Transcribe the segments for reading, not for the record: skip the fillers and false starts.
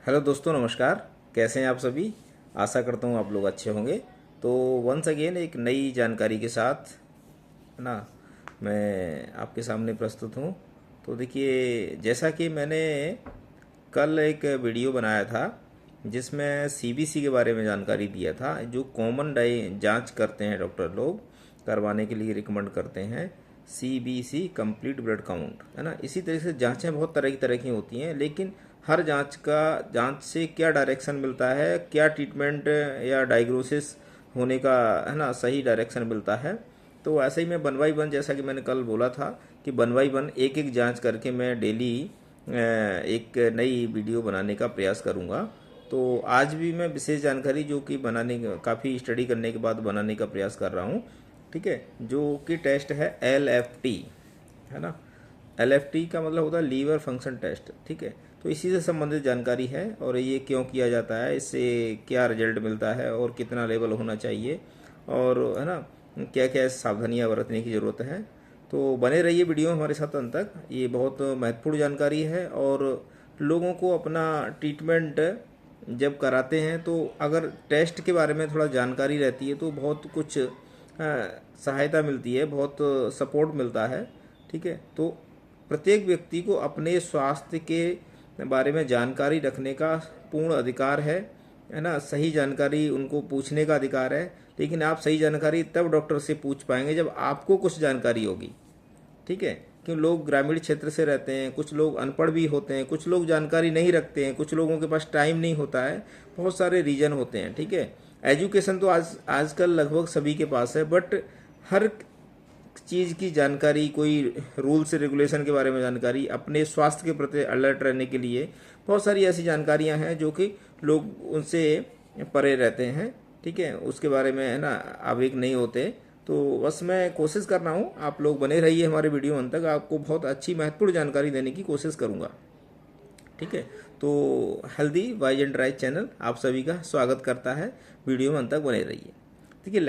Hello दोस्तों, नमस्कार। कैसे हैं आप सभी? आशा करता हूँ आप लोग अच्छे होंगे। तो वंस अगेन एक नई जानकारी के साथ, है ना, मैं आपके सामने प्रस्तुत हूँ। तो देखिए, जैसा कि मैंने कल एक वीडियो बनाया था जिसमें सीबीसी के बारे में जानकारी दिया था, जो कॉमन डाई जांच करते हैं डॉक्टर लोग, करवाने के लिए रिकमेंड करते हैं सीबीसी कंप्लीट ब्लड काउंट, है ना। इसी तरह से जांचें बहुत तरह की होती हैं, लेकिन हर जांच से क्या डायरेक्शन मिलता है, क्या ट्रीटमेंट या डायग्नोसिस होने का, है ना, सही डायरेक्शन मिलता है। तो ऐसे ही मैं वन बाई वन, जैसा कि मैंने कल बोला था कि वन बाई वन एक एक जांच करके मैं डेली एक नई वीडियो बनाने का प्रयास करूंगा। तो आज भी मैं विशेष जानकारी जो कि काफ़ी स्टडी करने के बाद बनाने का प्रयास कर रहा हूँ। ठीक है, जो कि टेस्ट है LFT, है ना। LFT का मतलब होता है लीवर फंक्शन टेस्ट। ठीक है, तो इसी से संबंधित जानकारी है, और ये क्यों किया जाता है, इससे क्या रिजल्ट मिलता है और कितना लेवल होना चाहिए, और है ना, क्या क्या सावधानियां बरतने की ज़रूरत है। तो बने रहिए वीडियो हमारे साथ अंत तक। ये बहुत महत्वपूर्ण जानकारी है, और लोगों को अपना ट्रीटमेंट जब कराते हैं तो अगर टेस्ट के बारे में थोड़ा जानकारी रहती है तो बहुत कुछ सहायता मिलती है, बहुत सपोर्ट मिलता है। ठीक है, तो प्रत्येक व्यक्ति को अपने स्वास्थ्य के बारे में जानकारी रखने का पूर्ण अधिकार है ना। सही जानकारी उनको पूछने का अधिकार है, लेकिन आप सही जानकारी तब डॉक्टर से पूछ पाएंगे जब आपको कुछ जानकारी होगी। ठीक है, क्यों लोग ग्रामीण क्षेत्र से रहते हैं, कुछ लोग अनपढ़ भी होते हैं, कुछ लोग जानकारी नहीं रखते हैं, कुछ लोगों के पास टाइम नहीं होता है, बहुत सारे रीजन होते हैं। ठीक है, एजुकेशन तो आजकल लगभग सभी के पास है, बट हर चीज़ की जानकारी, कोई रूल्स रेगुलेशन के बारे में जानकारी, अपने स्वास्थ्य के प्रति अलर्ट रहने के लिए बहुत सारी ऐसी जानकारियां हैं जो कि लोग उनसे परे रहते हैं। ठीक है, उसके बारे में, है ना, अवेक नहीं होते। तो बस मैं कोशिश कर रहा हूँ, आप लोग बने रहिए हमारे वीडियो अंत तक, आपको बहुत अच्छी महत्वपूर्ण जानकारी देने की कोशिश करूँगा। ठीक है, तो healthy wise and right channel आप सभी का स्वागत करता है। वीडियो में अंत तक बने रहिए। देखिए,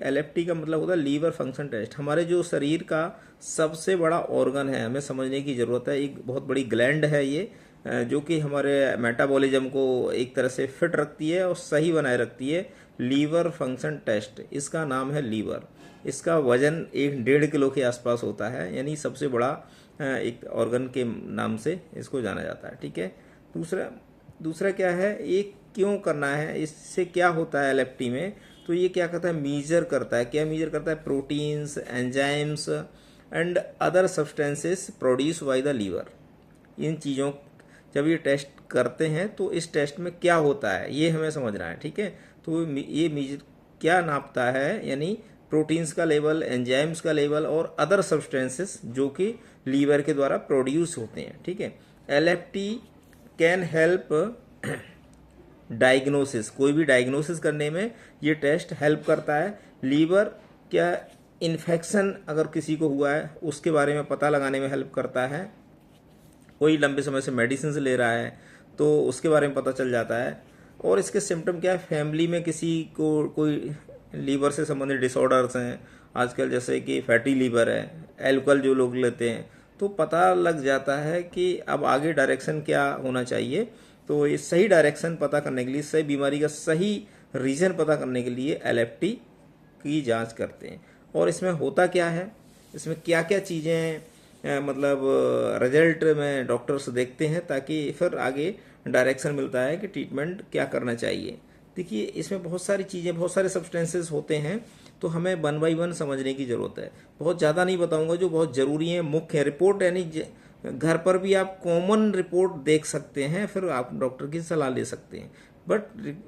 LFT का मतलब होता है लीवर फंक्शन टेस्ट। हमारे जो शरीर का सबसे बड़ा ऑर्गन है, हमें समझने की ज़रूरत है। एक बहुत बड़ी ग्लैंड है ये, जो कि हमारे मेटाबॉलिज्म को एक तरह से फिट रखती है और सही बनाए रखती है। लीवर फंक्शन टेस्ट, इसका नाम है लीवर। इसका वजन 1.5 किलो के आसपास होता है, यानी सबसे बड़ा एक ऑर्गन के नाम से इसको जाना जाता है। ठीक है, दूसरा दूसरा क्या है, ये क्यों करना है, इससे क्या होता है LFT में। तो ये क्या करता है, मीजर करता है। क्या मीजर करता है? Proteins, enzymes and other substances produce by the liver. इन चीज़ों, जब ये टेस्ट करते हैं तो इस टेस्ट में क्या होता है ये हमें समझना है। ठीक है, तो ये मीजर क्या नापता है, यानी प्रोटीन्स का लेवल, एंजाइम्स का लेवल और अदर सब्सटेंसेस जो कि लीवर के द्वारा प्रोड्यूस होते हैं। ठीक है, LFT कैन हेल्प डायग्नोसिस, कोई भी डायग्नोसिस करने में ये टेस्ट हेल्प करता है। लीवर क्या इन्फेक्शन अगर किसी को हुआ है उसके बारे में पता लगाने में हेल्प करता है। कोई लंबे समय से मेडिसिन ले रहा है तो उसके बारे में पता चल जाता है। और इसके सिम्टम क्या है, फैमिली में किसी को कोई लीवर से संबंधित डिसऑर्डर्स हैं आजकल, जैसे कि फैटी लीवर है, एल्कोहल जो लोग लेते हैं, तो पता लग जाता है कि अब आगे डायरेक्शन क्या होना चाहिए। तो ये सही डायरेक्शन पता करने के लिए, सही बीमारी का सही रीज़न पता करने के लिए LFT की जांच करते हैं। और इसमें होता क्या है, इसमें क्या क्या चीज़ें मतलब रिजल्ट में डॉक्टर्स देखते हैं, ताकि फिर आगे डायरेक्शन मिलता है कि ट्रीटमेंट क्या करना चाहिए। देखिए, इसमें बहुत सारी चीज़ें, बहुत सारे सब्सटेंसेस होते हैं, तो हमें वन बाई वन समझने की ज़रूरत है। बहुत ज़्यादा नहीं बताऊंगा, जो बहुत ज़रूरी है, मुख्य रिपोर्ट, यानी घर पर भी आप कॉमन रिपोर्ट देख सकते हैं, फिर आप डॉक्टर की सलाह ले सकते हैं। बट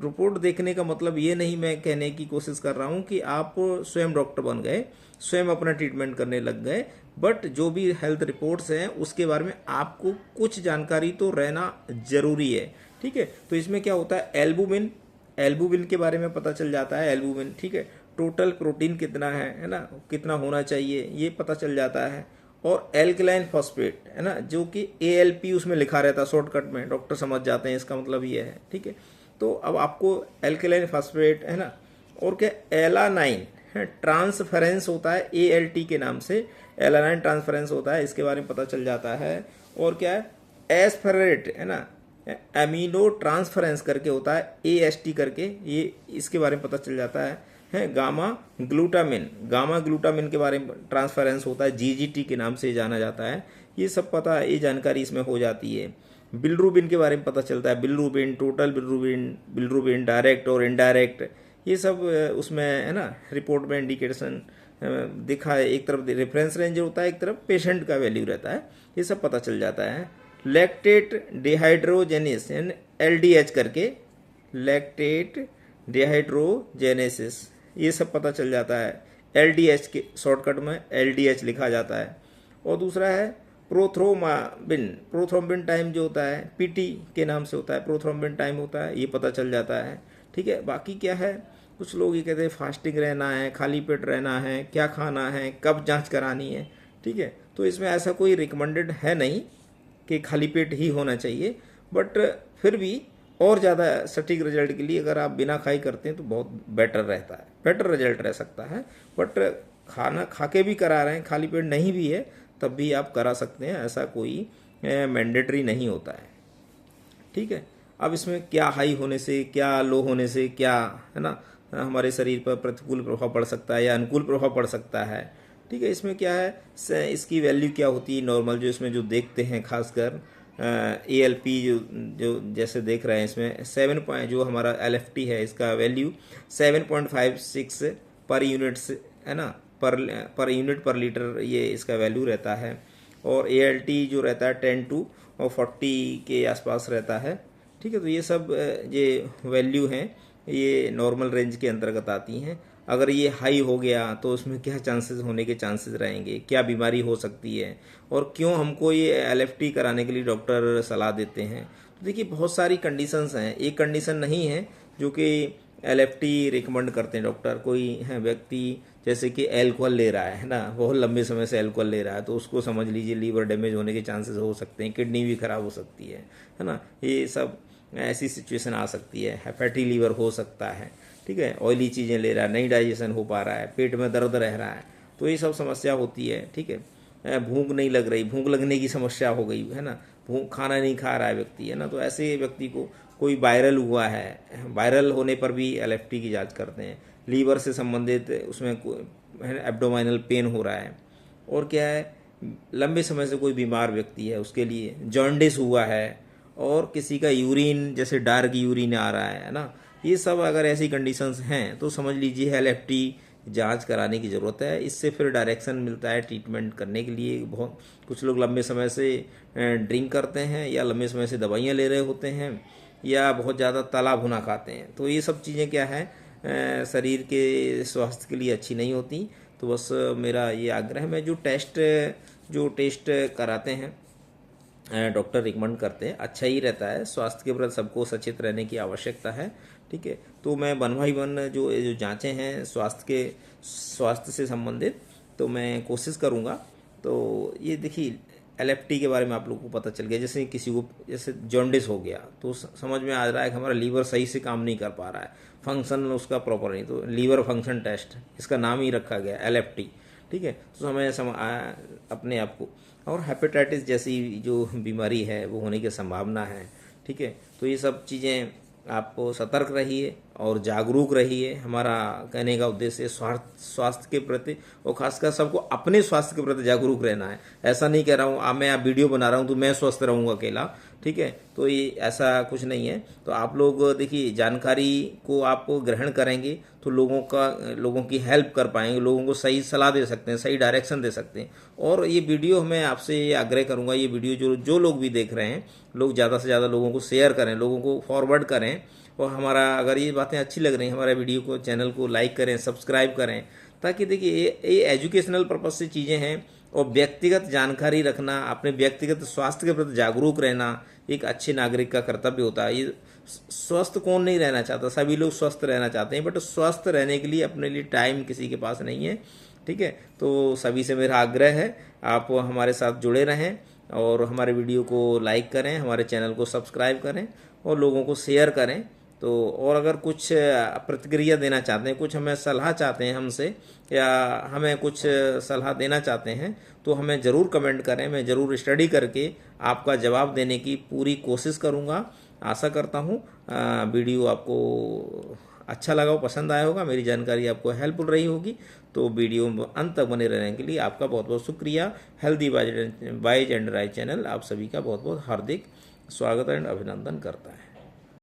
रिपोर्ट देखने का मतलब ये नहीं, मैं कहने की कोशिश कर रहा हूँ कि आप स्वयं डॉक्टर बन गए, स्वयं अपना ट्रीटमेंट करने लग गए। बट जो भी हेल्थ रिपोर्ट्स हैं उसके बारे में आपको कुछ जानकारी तो रहना जरूरी है। ठीक है, तो इसमें क्या होता है, एल्बुमिन, एल्बुमिन के बारे में पता चल जाता है। एल्बुमिन, ठीक है, टोटल प्रोटीन कितना है ना, कितना होना चाहिए, ये पता चल जाता है। और एल्कलाइन फॉस्फेट, है ना, जो कि ALP उसमें लिखा रहता है, शॉर्टकट में डॉक्टर समझ जाते हैं, इसका मतलब ये है। ठीक है, तो अब आपको एल्कलाइन फॉस्फेट, है ना, और क्या एलानाइन है, ट्रांसफरेंस होता है ALT के नाम से, एलानाइन ट्रांसफरेंस होता है, इसके बारे में पता चल जाता है। और क्या है, एस्फेरेट, है ना, एमिनो ट्रांसफरेंस करके होता है, AST करके, ये इसके बारे में पता चल जाता है गामा ग्लूटामिन के बारे में ट्रांसफरेंस होता है, GGT के नाम से जाना जाता है। ये सब पता, ये जानकारी इसमें हो जाती है। बिलरूबिन के बारे में पता चलता है, बिलरूबिन, टोटल बिलरूबिन डायरेक्ट और इनडायरेक्ट, ये सब उसमें है ना, रिपोर्ट में इंडिकेशन दिखा है। एक तरफ रेफरेंस रेंज होता है, एक तरफ पेशेंट का वैल्यू रहता है, ये सब पता चल जाता है। लैक्टेट डिहाइड्रोजेनेस LDH करके, लैक्टेट डिहाइड्रोजेनेसिस, ये सब पता चल जाता है। LDH के शॉर्टकट में LDH लिखा जाता है। और दूसरा है प्रोथ्रोम्बिन टाइम जो होता है, PT के नाम से होता है, प्रोथ्रोम्बिन टाइम होता है, ये पता चल जाता है। ठीक है, बाकी क्या है, कुछ लोग ये कहते हैं फास्टिंग रहना है, खाली पेट रहना है, क्या खाना है, कब जांच करानी है। ठीक है, तो इसमें ऐसा कोई रिकमेंडेड है नहीं कि खाली पेट ही होना चाहिए, बट फिर भी और ज़्यादा सटीक रिजल्ट के लिए अगर आप बिना खाई करते हैं तो बहुत बेटर रहता है, बेटर रिजल्ट रह सकता है। बट खाना खा के भी करा रहे हैं, खाली पेट नहीं भी है, तब भी आप करा सकते हैं, ऐसा कोई मैंडेटरी नहीं होता है। ठीक है, अब इसमें क्या हाई होने से, क्या लो होने से, क्या है ना, हमारे शरीर पर प्रतिकूल प्रभाव पड़ सकता है या अनुकूल प्रभाव पड़ सकता है। ठीक है, इसमें क्या है, इसकी वैल्यू क्या होती है नॉर्मल, जो इसमें जो देखते हैं खासकर ALP जो जो जैसे देख रहे हैं, इसमें 7 पॉइंट जो हमारा LFT है, इसका वैल्यू 7.56 पर यूनिट से, है ना, पर यूनिट पर लीटर, ये इसका वैल्यू रहता है। और ALT जो रहता है 10 to 40 के आसपास रहता है। ठीक है, तो ये सब ये वैल्यू हैं, ये नॉर्मल रेंज के अंतर्गत आती हैं। अगर ये हाई हो गया तो उसमें क्या चांसेस होने के चांसेस रहेंगे, क्या बीमारी हो सकती है, और क्यों हमको ये LFT कराने के लिए डॉक्टर सलाह देते हैं। तो देखिए, बहुत सारी कंडीशंस हैं, एक कंडीशन नहीं है जो कि LFT रिकमेंड करते हैं डॉक्टर। कोई है व्यक्ति जैसे कि एल्कोहल ले रहा है ना, बहुत लंबे समय से एल्कोहल ले रहा है, तो उसको समझ लीजिए लीवर डैमेज होने के चांसेस हो सकते हैं, किडनी भी खराब हो सकती है ना, ये सब ऐसी सिचुएशन आ सकती है। फैटी लीवर हो सकता है। ठीक है, ऑयली चीज़ें ले रहा है, नहीं डाइजेशन हो पा रहा है, पेट में दर्द रह रहा है, तो ये सब समस्या होती है। ठीक है, भूख नहीं लग रही, भूख लगने की समस्या हो गई है ना, भूख, खाना नहीं खा रहा है व्यक्ति, है ना, तो ऐसे व्यक्ति को कोई वायरल हुआ है, वायरल होने पर भी LFT की जांच करते हैं। लीवर से संबंधित उसमें एब्डोमाइनल पेन हो रहा है, और क्या है, लंबे समय से कोई बीमार व्यक्ति है, उसके लिए जॉन्डिस हुआ है, और किसी का यूरिन जैसे डार्क यूरिन आ रहा है ना, ये सब अगर ऐसी कंडीशंस हैं तो समझ लीजिए LFT जांच कराने की ज़रूरत है। इससे फिर डायरेक्शन मिलता है ट्रीटमेंट करने के लिए। बहुत कुछ लोग लंबे समय से ड्रिंक करते हैं, या लंबे समय से दवाइयाँ ले रहे होते हैं, या बहुत ज़्यादा तला भुना खाते हैं, तो ये सब चीज़ें क्या है, शरीर के स्वास्थ्य के लिए अच्छी नहीं होती। तो बस मेरा ये आग्रह है, जो टेस्ट कराते हैं डॉक्टर रिकमेंड करते हैं, अच्छा ही रहता है। स्वास्थ्य के प्रति सबको सचेत रहने की आवश्यकता है। ठीक है, तो मैं 1 by 1 जो जांचें हैं स्वास्थ्य से संबंधित, तो मैं कोशिश करूँगा। तो ये देखिए, LFT के बारे में आप लोगों को पता चल गया। जैसे किसी को जैसे जॉन्डिस हो गया, तो समझ में आ रहा है कि हमारा लीवर सही से काम नहीं कर पा रहा है, फंक्शन उसका प्रॉपर नहीं, तो लीवर फंक्शन टेस्ट, इसका नाम ही रखा गया LFT। ठीक है, तो हमें अपने आप को, और हेपेटाइटिस जैसी जो बीमारी है वो होने की संभावना है। ठीक है, तो ये सब चीज़ें आप सतर्क रहिए और जागरूक रहिए। हमारा कहने का उद्देश्य स्वास्थ्य के प्रति, और खासकर सबको अपने स्वास्थ्य के प्रति जागरूक रहना है। ऐसा नहीं कह रहा हूँ मैं आप वीडियो बना रहा हूँ तो मैं स्वस्थ रहूँगा अकेला। ठीक है, तो ये ऐसा कुछ नहीं है। तो आप लोग देखिए, जानकारी को आप ग्रहण करेंगे तो लोगों की हेल्प कर पाएंगे, लोगों को सही सलाह दे सकते हैं, सही डायरेक्शन दे सकते हैं। और ये वीडियो मैं आपसे ये आग्रह करूँगा, ये वीडियो जो लोग भी देख रहे हैं, लोग ज़्यादा से ज़्यादा लोगों को शेयर करें, लोगों को फॉरवर्ड करें। और हमारा अगर ये बातें अच्छी लग रही हैं, हमारे वीडियो को, चैनल को लाइक करें, सब्सक्राइब करें, ताकि देखिए ये एजुकेशनल पर्पज से चीज़ें हैं। और व्यक्तिगत जानकारी रखना, अपने व्यक्तिगत स्वास्थ्य के प्रति जागरूक रहना एक अच्छे नागरिक का कर्तव्य होता है। ये स्वस्थ कौन नहीं रहना चाहता, सभी लोग स्वस्थ रहना चाहते हैं, बट स्वस्थ रहने के लिए अपने लिए टाइम किसी के पास नहीं है। ठीक है, तो सभी से मेरा आग्रह है, आप हमारे साथ जुड़े रहें और हमारे वीडियो को लाइक करें, हमारे चैनल को सब्सक्राइब करें और लोगों को शेयर करें, तो और अगर कुछ प्रतिक्रिया देना चाहते हैं, कुछ हमें सलाह चाहते हैं हमसे, या हमें कुछ सलाह देना चाहते हैं, तो हमें ज़रूर कमेंट करें। मैं ज़रूर स्टडी करके आपका जवाब देने की पूरी कोशिश करूँगा। आशा करता हूँ वीडियो आपको अच्छा लगा हो, पसंद आया होगा, मेरी जानकारी आपको हेल्पफुल रही होगी। तो वीडियो अंत तक बने रहने के लिए आपका बहुत बहुत शुक्रिया। Healthy wise and right channel आप सभी का बहुत बहुत हार्दिक स्वागत एंड अभिनंदन करता है।